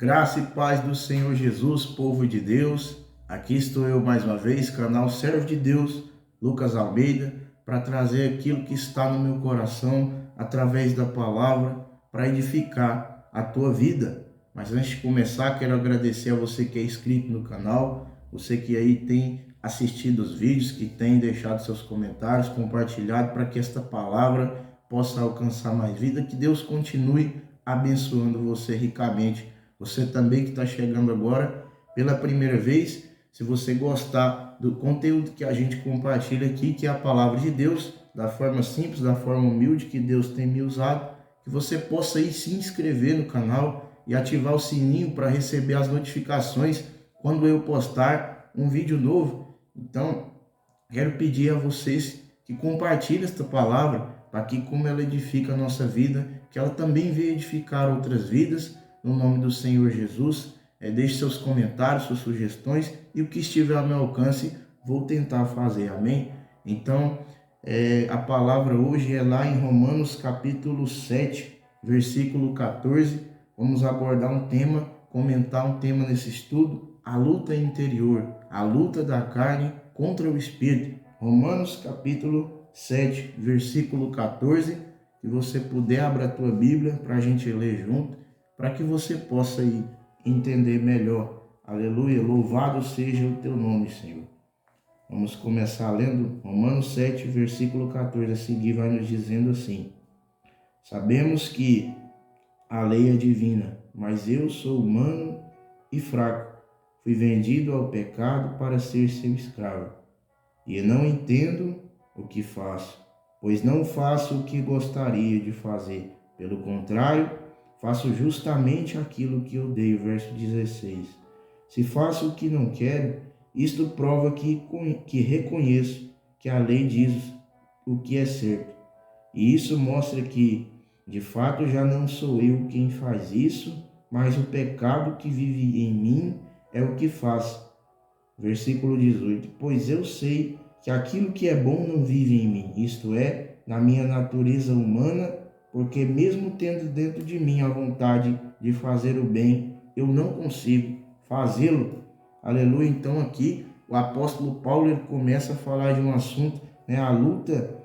Graça e paz do Senhor Jesus, povo de Deus. Aqui estou eu mais uma vez, canal Servo de Deus, Lucas Almeida, para trazer aquilo que está no meu coração através da palavra para edificar a tua vida. Mas antes de começar, quero agradecer a você que é inscrito no canal, você que aí tem assistido os vídeos, que tem deixado seus comentários, compartilhado para que esta palavra possa alcançar mais vida, que Deus continue abençoando você ricamente. Você também que está chegando agora pela primeira vez, se você gostar do conteúdo que a gente compartilha aqui, que é a palavra de Deus, da forma simples, da forma humilde que Deus tem me usado, que você possa aí se inscrever no canal e ativar o sininho para receber as notificações quando eu postar um vídeo novo. Então, quero pedir a vocês que compartilhem esta palavra para que, como ela edifica a nossa vida, que ela também venha edificar outras vidas, no nome do Senhor Jesus. Deixe seus comentários, suas sugestões e o que estiver ao meu alcance, vou tentar fazer, amém? Então, a palavra hoje é lá em Romanos capítulo 7, versículo 14. Vamos abordar um tema, comentar um tema nesse estudo, a luta interior, a luta da carne contra o espírito. Romanos capítulo 7, versículo 14. Se você puder, abra a tua Bíblia para a gente ler junto, para que você possa aí entender melhor. Aleluia, louvado seja o teu nome, Senhor. Vamos começar lendo Romanos 7, versículo 14. A seguir vai nos dizendo assim: sabemos que a lei é divina, mas eu sou humano e fraco. Fui vendido ao pecado para ser seu escravo. E não entendo o que faço, pois não faço o que gostaria de fazer. Pelo contrário, faço justamente aquilo que odeio. Verso 16. Se faço o que não quero, isto prova que reconheço que a lei diz o que é certo. E isso mostra que, de fato, já não sou eu quem faz isso, mas o pecado que vive em mim é o que faz. Versículo 18. Pois eu sei que aquilo que é bom não vive em mim, isto é, na minha natureza humana, porque mesmo tendo dentro de mim a vontade de fazer o bem, eu não consigo fazê-lo. Aleluia. Então aqui o apóstolo Paulo ele começa a falar de um assunto, a luta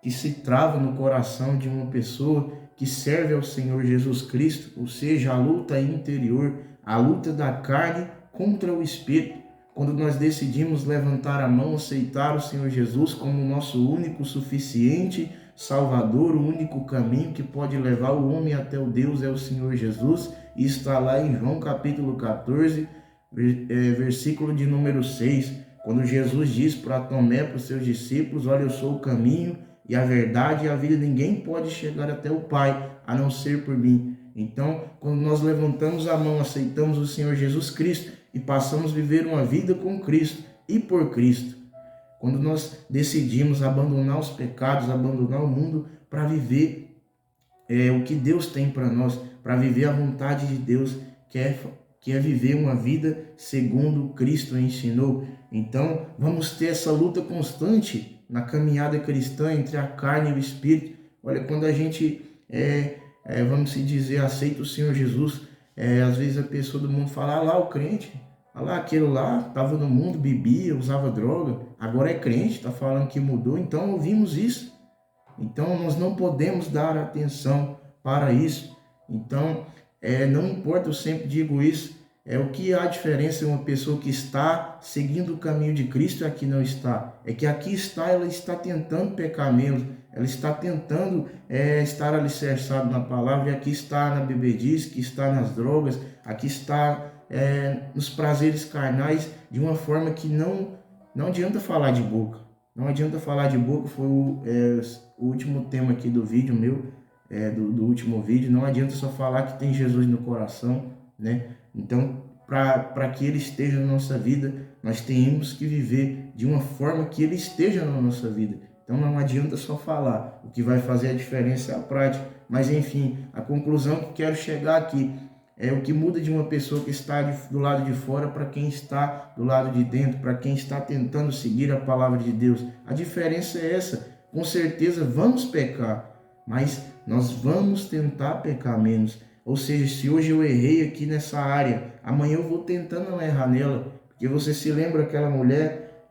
que se trava no coração de uma pessoa que serve ao Senhor Jesus Cristo, ou seja, a luta interior, a luta da carne contra o espírito. Quando nós decidimos levantar a mão, aceitar o Senhor Jesus como o nosso único, suficiente Salvador, o único caminho que pode levar o homem até o Deus é o Senhor Jesus, e está lá em João capítulo 14, versículo de número 6, quando Jesus diz para Tomé, para os seus discípulos: olha, eu sou o caminho e a verdade e a vida, ninguém pode chegar até o Pai a não ser por mim. Então, quando nós levantamos a mão, aceitamos o Senhor Jesus Cristo e passamos a viver uma vida com Cristo e por Cristo, quando nós decidimos abandonar os pecados, abandonar o mundo para viver o que Deus tem para nós, para viver a vontade de Deus, que é viver uma vida segundo Cristo ensinou. Então, vamos ter essa luta constante na caminhada cristã entre a carne e o espírito. Olha, quando a gente, vamos se dizer, aceita o Senhor Jesus, às vezes a pessoa do mundo fala: ah lá o crente, ah lá aquele lá, estava no mundo, bebia, usava droga, agora é crente, está falando que mudou. Então ouvimos isso. Então nós não podemos dar atenção para isso. Então, não importa, eu sempre digo isso, o que há diferença em uma pessoa que está seguindo o caminho de Cristo e a que não está. É que aqui está, ela está tentando pecar menos, ela está tentando estar alicerçada na palavra, e aqui está na bebedice, que está nas drogas, aqui está nos prazeres carnais, de uma forma que não adianta falar de boca. Não adianta falar de boca, foi o último tema aqui do vídeo meu, do último vídeo. Não adianta só falar que tem Jesus no coração, né? Então, para que Ele esteja na nossa vida, nós temos que viver de uma forma que Ele esteja na nossa vida. Então, não adianta só falar. O que vai fazer a diferença é a prática. Mas, enfim, a conclusão que quero chegar aqui é o que muda de uma pessoa que está do lado de fora para quem está do lado de dentro, para quem está tentando seguir a palavra de Deus. A diferença é essa. Com certeza vamos pecar, mas nós vamos tentar pecar menos. Ou seja, se hoje eu errei aqui nessa área, amanhã eu vou tentando não errar nela. Porque você se lembra aquela mulher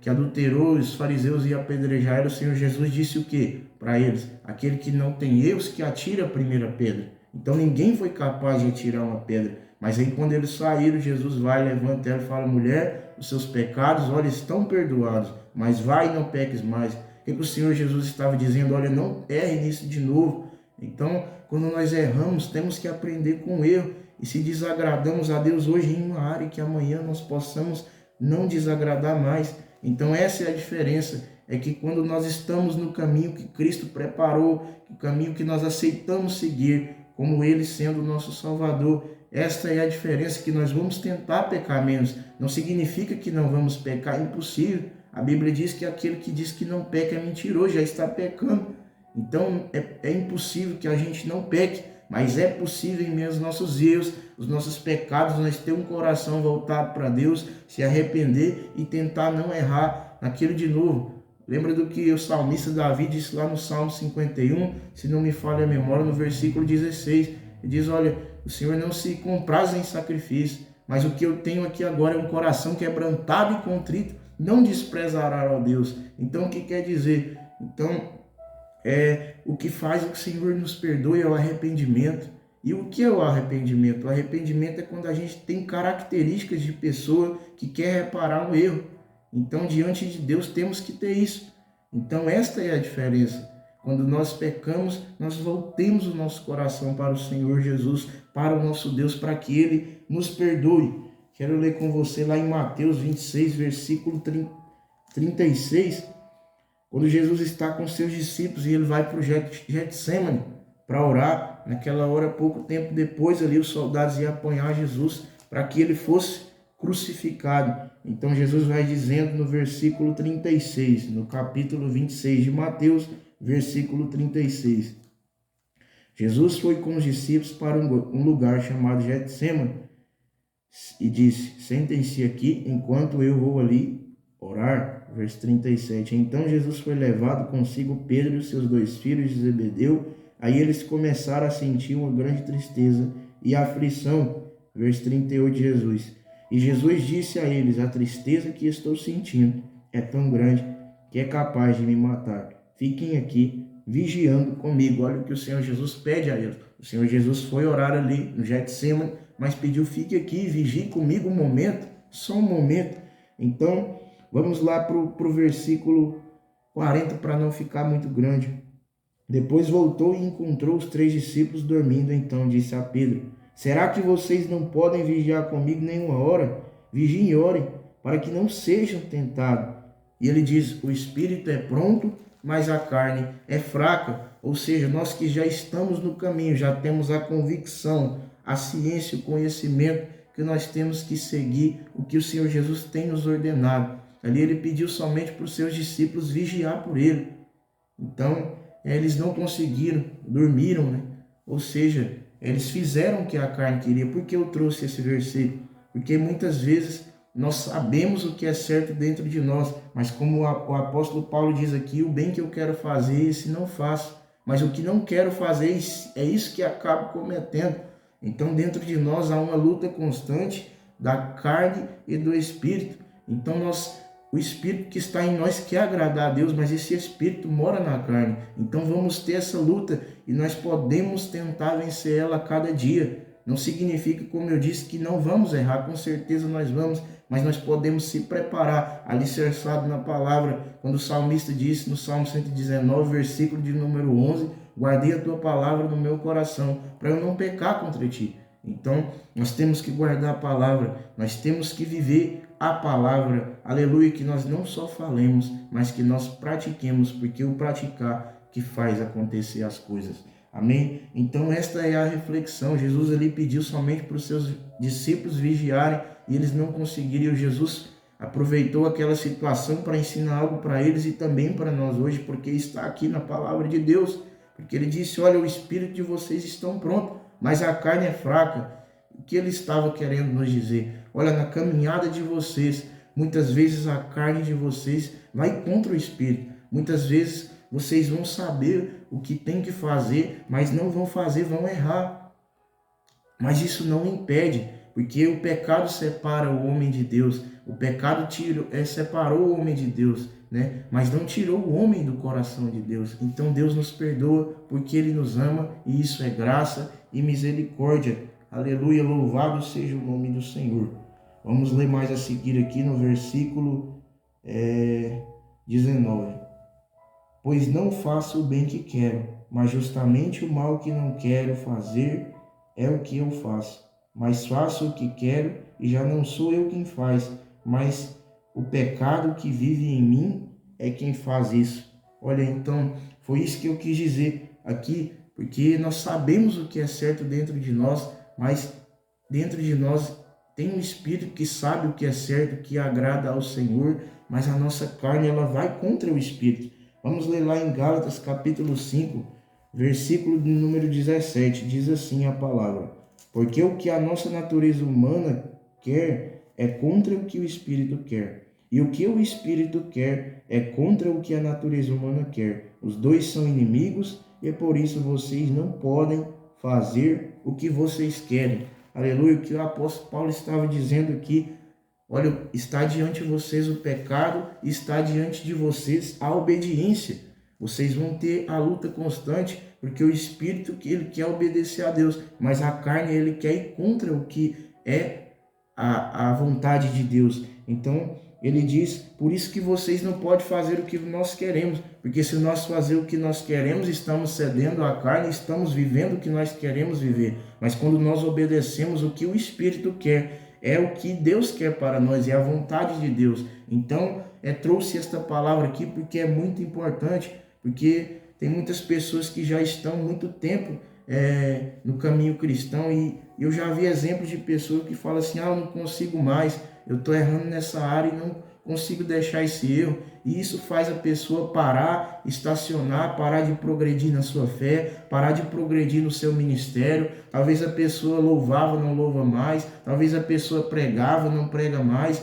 que adulterou, os fariseus iam apedrejar ela, o Senhor Jesus disse o quê para eles? Aquele que não tem erros, que atire a primeira pedra. Então ninguém foi capaz de atirar uma pedra. Mas aí quando eles saíram, Jesus vai, levanta ela e fala: mulher, os seus pecados, olha, estão perdoados, mas vai e não peques mais. O que o Senhor Jesus estava dizendo? Olha, não erre nisso de novo. Então, quando nós erramos, temos que aprender com o erro. E se desagradamos a Deus hoje em uma área, que amanhã nós possamos não desagradar mais. Então essa é a diferença, é que quando nós estamos no caminho que Cristo preparou, o caminho que nós aceitamos seguir, como Ele sendo o nosso Salvador, esta é a diferença, que nós vamos tentar pecar menos. Não significa que não vamos pecar, é impossível. A Bíblia diz que aquele que diz que não peca é mentiroso, já está pecando. Então é impossível que a gente não peque, mas é possível, em meio aos nossos erros, os nossos pecados, nós ter um coração voltado para Deus, se arrepender e tentar não errar naquilo de novo. Lembra do que o salmista Davi disse lá no Salmo 51, se não me falha a memória, no versículo 16. Ele diz: olha, o Senhor não se compraz em sacrifício, mas o que eu tenho aqui agora é um coração quebrantado e contrito, não desprezará a Deus. Então o que quer dizer? Então, o que faz o que o Senhor nos perdoe é o arrependimento. E o que é o arrependimento? O arrependimento é quando a gente tem características de pessoa que quer reparar um erro. Então, diante de Deus, temos que ter isso. Então, esta é a diferença. Quando nós pecamos, nós voltemos o nosso coração para o Senhor Jesus, para o nosso Deus, para que Ele nos perdoe. Quero ler com você lá em Mateus 26, versículo 36, quando Jesus está com seus discípulos e ele vai para o Getsêmani para orar. Naquela hora, pouco tempo depois, ali os soldados iam apanhar Jesus para que ele fosse crucificado. Então Jesus vai dizendo no versículo 36, no capítulo 26 de Mateus, versículo 36. Jesus foi com os discípulos para um lugar chamado Getsêmani e disse: sentem-se aqui enquanto eu vou ali orar. Verso 37. Então Jesus foi levado consigo Pedro e os seus 2 filhos de Zebedeu. Aí eles começaram a sentir uma grande tristeza e aflição. Verso 38 de Jesus. E Jesus disse a eles: a tristeza que estou sentindo é tão grande que é capaz de me matar. Fiquem aqui vigiando comigo. Olha o que o Senhor Jesus pede a eles. O Senhor Jesus foi orar ali no Getsêmani, mas pediu: fique aqui, vigie comigo um momento, só um momento. Então, vamos lá para o versículo 40, para não ficar muito grande. Depois voltou e encontrou os 3 discípulos dormindo. Então disse a Pedro: será que vocês não podem vigiar comigo nem uma hora? Vigiem e orem, para que não sejam tentados. E ele diz: o espírito é pronto, mas a carne é fraca. Ou seja, nós que já estamos no caminho, já temos a convicção, a ciência, o conhecimento que nós temos que seguir o que o Senhor Jesus tem nos ordenado. Ali ele pediu somente para os seus discípulos vigiar por ele. Então, eles não conseguiram, dormiram, né? Ou seja, eles fizeram o que a carne queria. Por que eu trouxe esse versículo? Porque muitas vezes nós sabemos o que é certo dentro de nós, mas como o apóstolo Paulo diz aqui, o bem que eu quero fazer, esse não faço. Mas o que não quero fazer, é isso que acabo cometendo. Então, dentro de nós há uma luta constante da carne e do espírito. Então, o espírito que está em nós quer agradar a Deus, mas esse espírito mora na carne. Então, vamos ter essa luta e nós podemos tentar vencer ela a cada dia. Não significa, como eu disse, que não vamos errar, com certeza nós vamos, mas nós podemos se preparar, alicerçado na palavra, quando o salmista disse no Salmo 119, versículo de número 11, guardei a tua palavra no meu coração, para eu não pecar contra ti. Então, nós temos que guardar a palavra, nós temos que viver a palavra, aleluia, que nós não só falemos, mas que nós pratiquemos, porque o praticar que faz acontecer as coisas. Amém? Então esta é a reflexão. Jesus ali pediu somente para os seus discípulos vigiarem e eles não conseguiriam. Jesus aproveitou aquela situação para ensinar algo para eles e também para nós hoje, porque está aqui na palavra de Deus. Porque ele disse: olha, o espírito de vocês estão pronto, mas a carne é fraca. O que ele estava querendo nos dizer? Olha, na caminhada de vocês, muitas vezes a carne de vocês vai contra o espírito. Muitas vezes vocês vão saber o que tem que fazer, mas não vão fazer, vão errar. Mas isso não impede, porque o pecado separa o homem de Deus. O pecado separou o homem de Deus, né? Mas não tirou o homem do coração de Deus. Então Deus nos perdoa porque Ele nos ama, e isso é graça e misericórdia. Aleluia, louvado seja o nome do Senhor. Vamos ler mais a seguir aqui no versículo 19. Pois não faço o bem que quero, mas justamente o mal que não quero fazer é o que eu faço. Mas faço o que quero, e já não sou eu quem faz, mas o pecado que vive em mim é quem faz isso. Olha, então, foi isso que eu quis dizer aqui, porque nós sabemos o que é certo dentro de nós, mas dentro de nós tem um espírito que sabe o que é certo, que agrada ao Senhor, mas a nossa carne ela vai contra o espírito. Vamos ler lá em Gálatas capítulo 5, versículo número 17, diz assim a palavra: porque o que a nossa natureza humana quer é contra o que o espírito quer, e o que o espírito quer é contra o que a natureza humana quer. Os dois são inimigos, e por isso vocês não podem fazer o que vocês querem. Aleluia, o que o apóstolo Paulo estava dizendo aqui: olha, está diante de vocês o pecado, está diante de vocês a obediência. Vocês vão ter a luta constante, porque o espírito ele quer obedecer a Deus, mas a carne ele quer ir contra o que é a vontade de Deus. Então, ele diz, por isso que vocês não podem fazer o que nós queremos, porque se nós fazer o que nós queremos, estamos cedendo à carne, estamos vivendo o que nós queremos viver. Mas quando nós obedecemos o que o Espírito quer, é o que Deus quer para nós, é a vontade de Deus. Então, trouxe esta palavra aqui porque é muito importante, porque tem muitas pessoas que já estão muito tempo no caminho cristão, e eu já vi exemplos de pessoas que falam assim: eu não consigo mais, eu estou errando nessa área e não consigo deixar esse erro. E isso faz a pessoa parar, estacionar, parar de progredir na sua fé, parar de progredir no seu ministério. Talvez a pessoa louvava, não louva mais, talvez a pessoa pregava, não prega mais.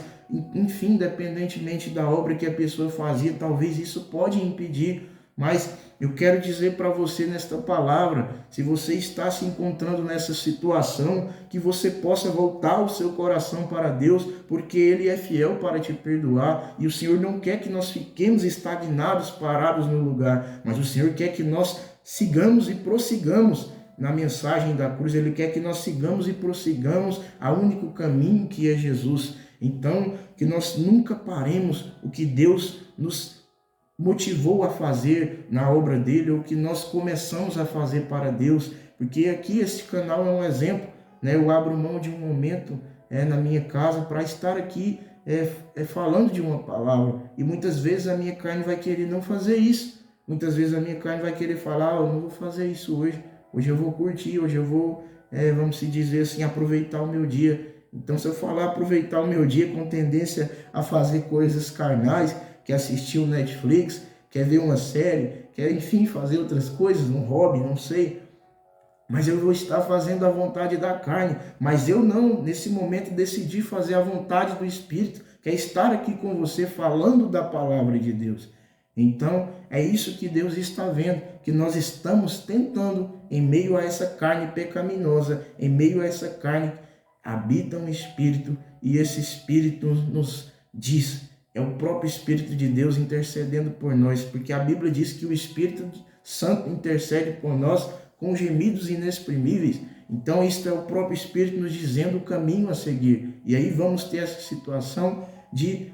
Enfim, independentemente da obra que a pessoa fazia, talvez isso pode impedir. Mas eu quero dizer para você nesta palavra, se você está se encontrando nessa situação, que você possa voltar o seu coração para Deus, porque Ele é fiel para te perdoar, e o Senhor não quer que nós fiquemos estagnados, parados no lugar, mas o Senhor quer que nós sigamos e prossigamos na mensagem da cruz. Ele quer que nós sigamos e prossigamos ao único caminho, que é Jesus. Então, que nós nunca paremos o que Deus nos motivou a fazer na obra dele, ou que nós começamos a fazer para Deus, porque aqui este canal é um exemplo, né? Eu abro mão de um momento na minha casa para estar aqui falando de uma palavra, e muitas vezes a minha carne vai querer não fazer isso, muitas vezes a minha carne vai querer falar: eu não vou fazer isso hoje eu vou curtir, hoje eu vou, vamos se dizer assim, aproveitar o meu dia. Então, se eu falar aproveitar o meu dia com tendência a fazer coisas carnais, quer assistir o Netflix, quer ver uma série, quer, enfim, fazer outras coisas, um hobby, não sei, mas eu vou estar fazendo a vontade da carne. Mas eu não, nesse momento, decidi fazer a vontade do Espírito, que é estar aqui com você falando da palavra de Deus. Então, é isso que Deus está vendo, que nós estamos tentando, em meio a essa carne pecaminosa, em meio a essa carne, habita um Espírito, e esse Espírito nos diz: é o próprio Espírito de Deus intercedendo por nós, porque a Bíblia diz que o Espírito Santo intercede por nós com gemidos inexprimíveis. Então, isto é o próprio Espírito nos dizendo o caminho a seguir. E aí vamos ter essa situação de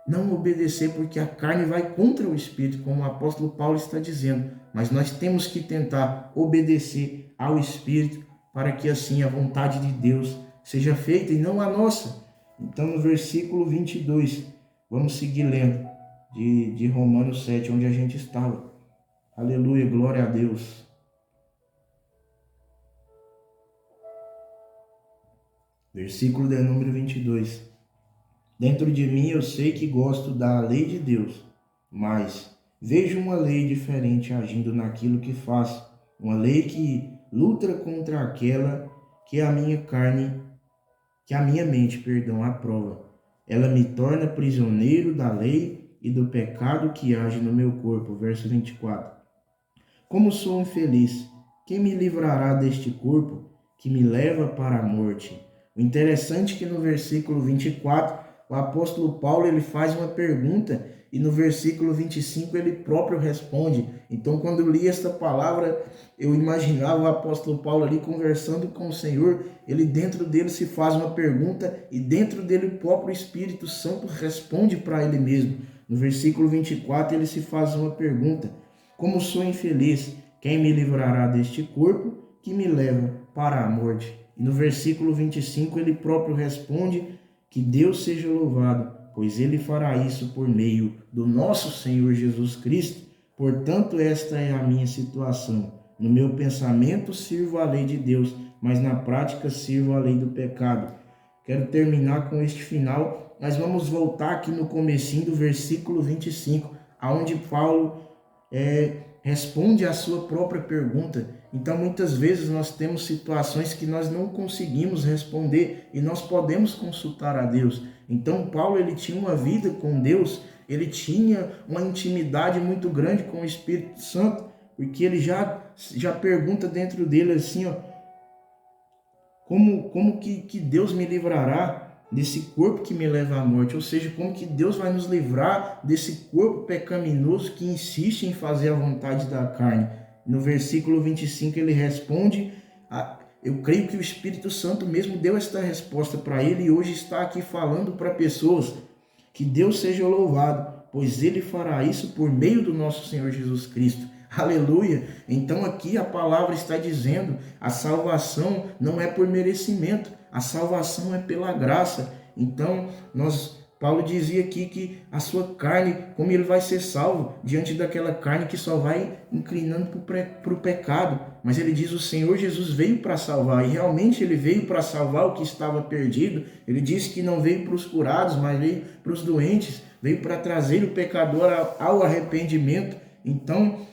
não obedecer, porque a carne vai contra o Espírito, como o apóstolo Paulo está dizendo. Mas nós temos que tentar obedecer ao Espírito, para que assim a vontade de Deus seja feita e não a nossa. Então, no versículo 22, vamos seguir lendo de Romanos 7, onde a gente estava. Aleluia, glória a Deus. Versículo de número 22. Dentro de mim eu sei que gosto da lei de Deus, mas vejo uma lei diferente agindo naquilo que faço. Uma lei que luta contra aquela que a minha carne, que a minha mente, aprova. Ela me torna prisioneiro da lei e do pecado que age no meu corpo. Verso 24. Como sou infeliz, quem me livrará deste corpo? que me leva para a morte. O interessante é que no versículo 24, o apóstolo Paulo ele faz uma pergunta e no versículo 25 ele próprio responde. Então, quando eu li esta palavra, eu imaginava o apóstolo Paulo ali conversando com o Senhor, ele dentro dele se faz uma pergunta e dentro dele o próprio Espírito Santo responde para ele mesmo. No versículo 24 ele se faz uma pergunta: como sou infeliz, quem me livrará deste corpo que me leva para a morte? E no versículo 25 ele próprio responde que Deus seja louvado, pois ele fará isso por meio do nosso Senhor Jesus Cristo. Portanto, esta é a minha situação. No meu pensamento sirvo a lei de Deus, mas na prática sirvo a lei do pecado. Quero terminar com este final, mas vamos voltar aqui no comecinho do versículo 25, aonde Paulo responde a sua própria pergunta. Então, muitas vezes nós temos situações que nós não conseguimos responder e nós podemos consultar a Deus. Então, Paulo ele tinha uma vida com Deus, ele tinha uma intimidade muito grande com o Espírito Santo, porque ele já pergunta dentro dele assim, ó, como que Deus me livrará desse corpo que me leva à morte? Ou seja, como que Deus vai nos livrar desse corpo pecaminoso que insiste em fazer a vontade da carne? No versículo 25 ele responde, eu creio que o Espírito Santo mesmo deu esta resposta para ele e hoje está aqui falando para pessoas. Que Deus seja louvado, pois ele fará isso por meio do nosso Senhor Jesus Cristo. Aleluia! Então aqui a palavra está dizendo, a salvação não é por merecimento, a salvação é pela graça. Então Paulo dizia aqui que a sua carne, como ele vai ser salvo diante daquela carne que só vai inclinando para o pecado. Mas ele diz, o Senhor Jesus veio para salvar, e realmente ele veio para salvar o que estava perdido. Ele disse que não veio para os curados, mas veio para os doentes, veio para trazer o pecador ao arrependimento. Então,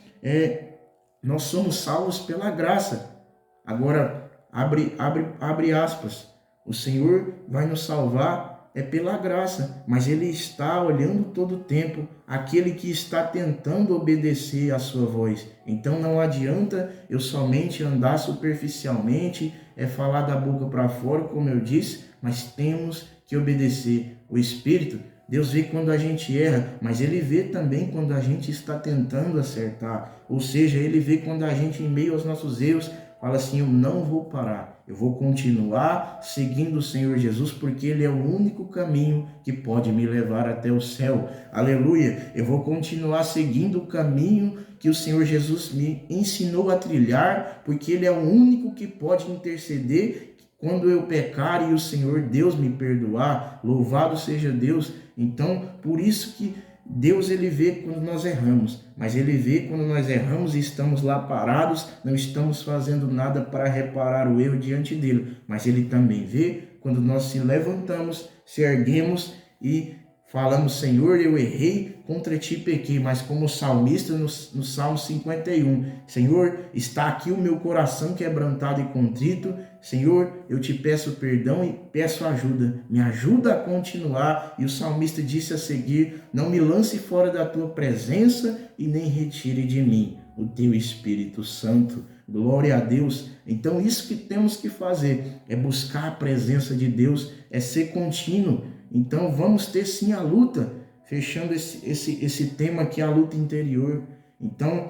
nós somos salvos pela graça. Agora, abre aspas, o Senhor vai nos salvar pela graça, mas ele está olhando todo o tempo aquele que está tentando obedecer à sua voz. Então não adianta eu somente andar superficialmente, falar da boca para fora, como eu disse, mas temos que obedecer. O Espírito, Deus vê quando a gente erra, mas ele vê também quando a gente está tentando acertar. Ou seja, ele vê quando a gente, em meio aos nossos erros, fala assim, eu não vou parar, eu vou continuar seguindo o Senhor Jesus, porque ele é o único caminho que pode me levar até o céu. Aleluia! Eu vou continuar seguindo o caminho que o Senhor Jesus me ensinou a trilhar, porque ele é o único que pode interceder quando eu pecar e o Senhor Deus me perdoar. Louvado seja Deus! Então, por isso que Deus ele vê quando nós erramos, mas ele vê quando nós erramos e estamos lá parados, não estamos fazendo nada para reparar o erro diante dele, mas ele também vê quando nós se levantamos, se erguemos e falamos, Senhor, eu errei, contra ti pequei, mas como salmista no Salmo 51, Senhor, está aqui o meu coração quebrantado e contrito, Senhor, eu te peço perdão e peço ajuda, me ajuda a continuar. E o salmista disse a seguir, não me lance fora da tua presença e nem retire de mim o teu Espírito Santo. Glória a Deus. Então isso que temos que fazer é buscar a presença de Deus, é ser contínuo. Então vamos ter sim a luta, fechando esse tema aqui, a luta interior. Então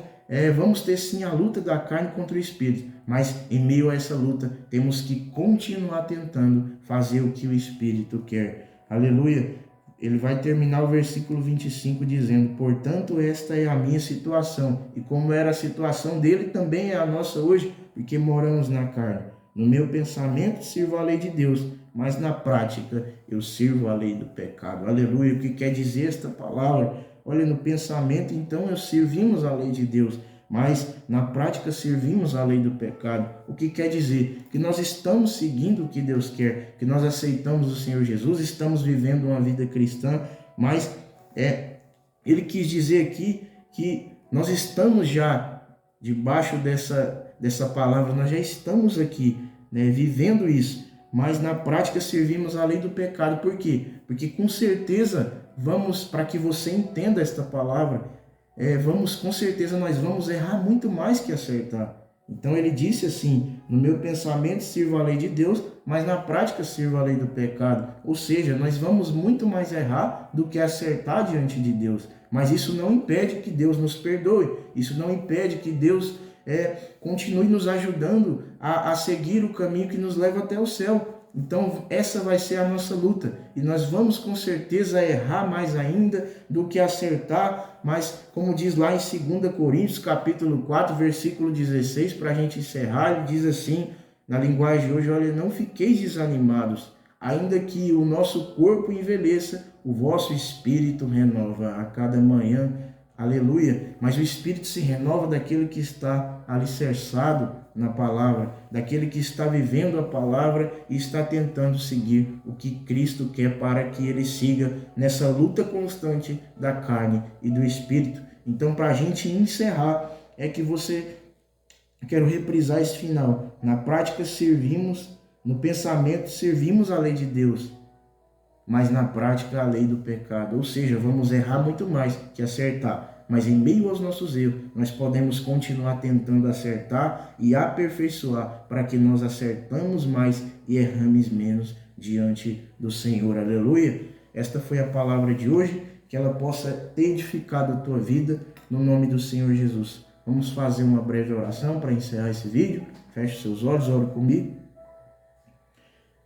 vamos ter sim a luta da carne contra o Espírito, mas em meio a essa luta temos que continuar tentando fazer o que o Espírito quer. Aleluia! Ele vai terminar o versículo 25 dizendo, portanto esta é a minha situação, e como era a situação dele, também é a nossa hoje, porque moramos na carne. No meu pensamento sirvo a lei de Deus, mas na prática eu sirvo a lei do pecado. Aleluia! O que quer dizer esta palavra? Olha, no pensamento então nós servimos a lei de Deus, mas na prática servimos a lei do pecado. O que quer dizer? Que nós estamos seguindo o que Deus quer, que nós aceitamos o Senhor Jesus, estamos vivendo uma vida cristã, mas ele quis dizer aqui que nós estamos já debaixo dessa palavra, nós já estamos aqui, vivendo isso, mas na prática servimos a lei do pecado. Por quê? Porque com certeza para que você entenda esta palavra, com certeza nós vamos errar muito mais que acertar. Então ele disse assim: no meu pensamento sirvo a lei de Deus, mas na prática sirvo a lei do pecado. Ou seja, nós vamos muito mais errar do que acertar diante de Deus. Mas isso não impede que Deus nos perdoe. Isso não impede que Deus continue nos ajudando a seguir o caminho que nos leva até o céu. Então essa vai ser a nossa luta, e nós vamos com certeza errar mais ainda do que acertar, mas como diz lá em 2 Coríntios capítulo 4, versículo 16, para a gente encerrar, ele diz assim, na linguagem de hoje: olha, não fiqueis desanimados, ainda que o nosso corpo envelheça, o vosso espírito renova a cada manhã. Aleluia! Mas o espírito se renova daquele que está alicerçado na palavra, daquele que está vivendo a palavra e está tentando seguir o que Cristo quer para que ele siga nessa luta constante da carne e do espírito. Então, para a gente encerrar, quero reprisar esse final. Na prática no pensamento servimos a lei de Deus, mas na prática a lei do pecado. Ou seja, vamos errar muito mais que acertar. Mas em meio aos nossos erros, nós podemos continuar tentando acertar e aperfeiçoar para que nós acertamos mais e erramos menos diante do Senhor. Aleluia! Esta foi a palavra de hoje, que ela possa ter edificado a tua vida no nome do Senhor Jesus. Vamos fazer uma breve oração para encerrar esse vídeo. Feche seus olhos, ore comigo.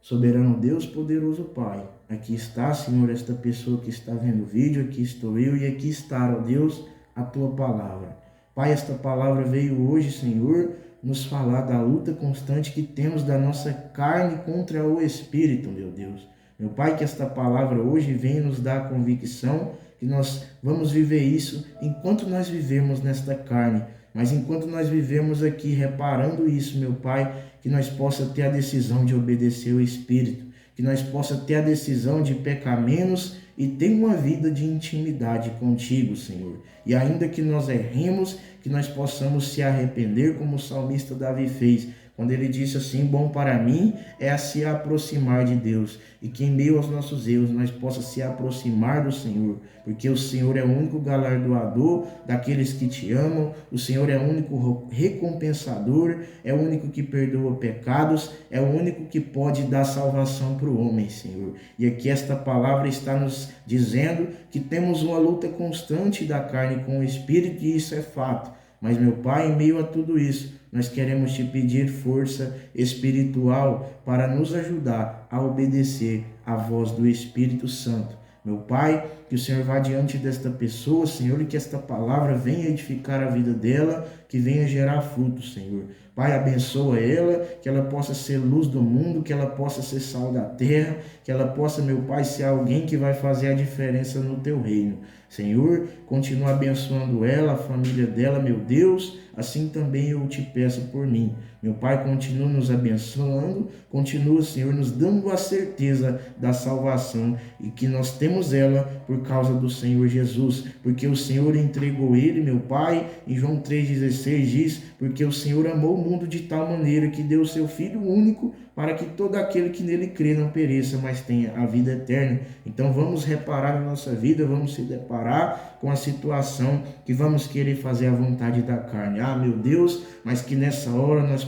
Soberano Deus, poderoso Pai, aqui está, Senhor, esta pessoa que está vendo o vídeo, aqui estou eu e aqui está, ó Deus, a Tua palavra. Pai, esta palavra veio hoje, Senhor, nos falar da luta constante que temos da nossa carne contra o Espírito, meu Deus. Meu Pai, que esta palavra hoje venha nos dar a convicção que nós vamos viver isso enquanto nós vivemos nesta carne. Mas enquanto nós vivemos aqui reparando isso, meu Pai, que nós possa ter a decisão de obedecer o Espírito, que nós possa ter a decisão de pecar menos e ter uma vida de intimidade contigo, Senhor. E ainda que nós erremos, que nós possamos se arrepender, como o salmista Davi fez, quando ele disse assim: bom para mim é se aproximar de Deus, e que em meio aos nossos erros nós possamos se aproximar do Senhor, porque o Senhor é o único galardoador daqueles que te amam, o Senhor é o único recompensador, é o único que perdoa pecados, é o único que pode dar salvação para o homem, Senhor. E aqui esta palavra está nos dizendo que temos uma luta constante da carne com o Espírito, e isso é fato. Mas, meu Pai, em meio a tudo isso, nós queremos te pedir força espiritual para nos ajudar a obedecer à voz do Espírito Santo. Meu Pai, que o Senhor vá diante desta pessoa, Senhor, e que esta palavra venha edificar a vida dela, que venha gerar frutos, Senhor. Pai, abençoa ela, que ela possa ser luz do mundo, que ela possa ser sal da terra, que ela possa, meu Pai, ser alguém que vai fazer a diferença no teu reino. Senhor, continua abençoando ela, a família dela, meu Deus, assim também eu te peço por mim. Meu Pai, continua nos abençoando, continua, Senhor, nos dando a certeza da salvação, e que nós temos ela por causa do Senhor Jesus, porque o Senhor entregou ele, meu Pai. Em João 3,16 diz: porque o Senhor amou o mundo de tal maneira que deu o seu Filho único, para que todo aquele que nele crê não pereça, mas tenha a vida eterna. Então vamos reparar na nossa vida, vamos se deparar com a situação que vamos querer fazer a vontade da carne. Ah, meu Deus, mas que nessa hora nós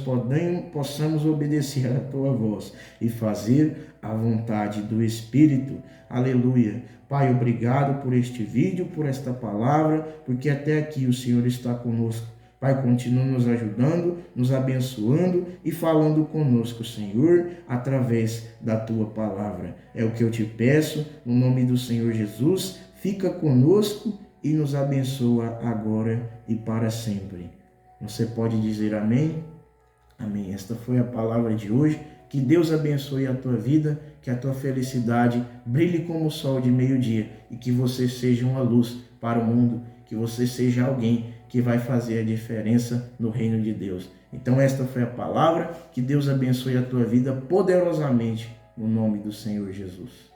possamos obedecer a tua voz e fazer a vontade do Espírito. Aleluia. Pai, obrigado por este vídeo, por esta palavra, porque até aqui o Senhor está conosco. Pai, continua nos ajudando, nos abençoando e falando conosco, Senhor, através da Tua palavra. É o que eu te peço, no nome do Senhor Jesus. Fica conosco e nos abençoa agora e para sempre. Você pode dizer amém? Amém. Esta foi a palavra de hoje. Que Deus abençoe a tua vida, que a tua felicidade brilhe como o sol de meio-dia e que você seja uma luz para o mundo, que você seja alguém que vai fazer a diferença no reino de Deus. Então esta foi a palavra, que Deus abençoe a tua vida poderosamente, no nome do Senhor Jesus.